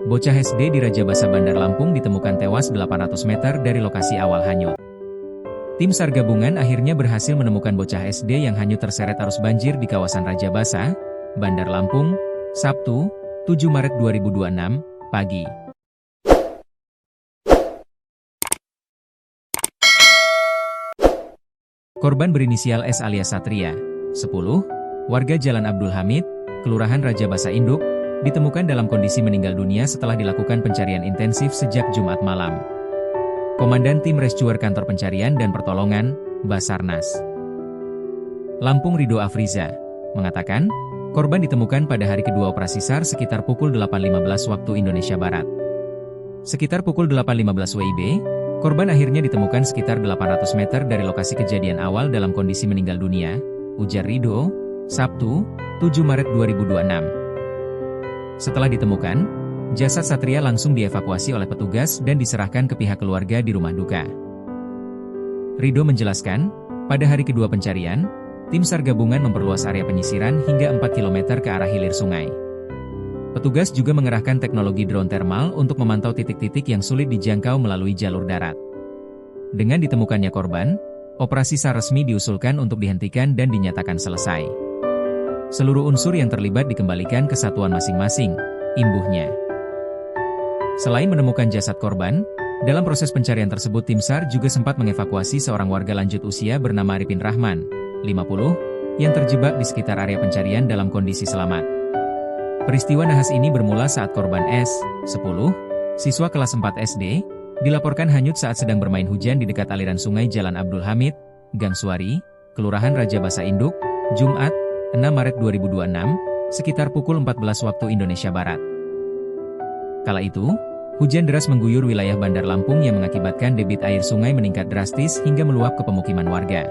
Bocah SD di Rajabasa Bandar Lampung ditemukan tewas 800 meter dari lokasi awal hanyut. Tim SAR gabungan akhirnya berhasil menemukan bocah SD yang hanyut terseret arus banjir di kawasan Rajabasa, Bandar Lampung, Sabtu, 7 Maret 2026, pagi. Korban berinisial S alias Satria, 10, warga Jalan Abdul Hamid, Kelurahan Rajabasa Induk, ditemukan dalam kondisi meninggal dunia setelah dilakukan pencarian intensif sejak Jumat malam. Komandan Tim Rescuer Kantor Pencarian dan Pertolongan, Basarnas Lampung Rido Afriza, mengatakan, korban ditemukan pada hari kedua operasi SAR sekitar pukul 8.15 waktu Indonesia Barat. Sekitar pukul 8.15 WIB, korban akhirnya ditemukan sekitar 800 meter dari lokasi kejadian awal dalam kondisi meninggal dunia, ujar Rido, Sabtu, 7 Maret 2026. Setelah ditemukan, jasad Satria langsung dievakuasi oleh petugas dan diserahkan ke pihak keluarga di rumah duka. Rido menjelaskan, pada hari kedua pencarian, tim SAR gabungan memperluas area penyisiran hingga 4 km ke arah hilir sungai. Petugas juga mengerahkan teknologi drone thermal untuk memantau titik-titik yang sulit dijangkau melalui jalur darat. Dengan ditemukannya korban, operasi SAR resmi diusulkan untuk dihentikan dan dinyatakan selesai. Seluruh unsur yang terlibat dikembalikan ke satuan masing-masing, imbuhnya. Selain menemukan jasad korban, dalam proses pencarian tersebut tim SAR juga sempat mengevakuasi seorang warga lanjut usia bernama Arifin Rahman, 50, yang terjebak di sekitar area pencarian dalam kondisi selamat. Peristiwa nahas ini bermula saat korban S, 10, siswa kelas 4 SD, dilaporkan hanyut saat sedang bermain hujan di dekat aliran sungai Jalan Abdul Hamid, Gang Suari, Kelurahan Rajabasa Induk, Jumat, 6 Maret 2026, sekitar pukul 14 waktu Indonesia Barat. Kala itu, hujan deras mengguyur wilayah Bandar Lampung yang mengakibatkan debit air sungai meningkat drastis hingga meluap ke pemukiman warga.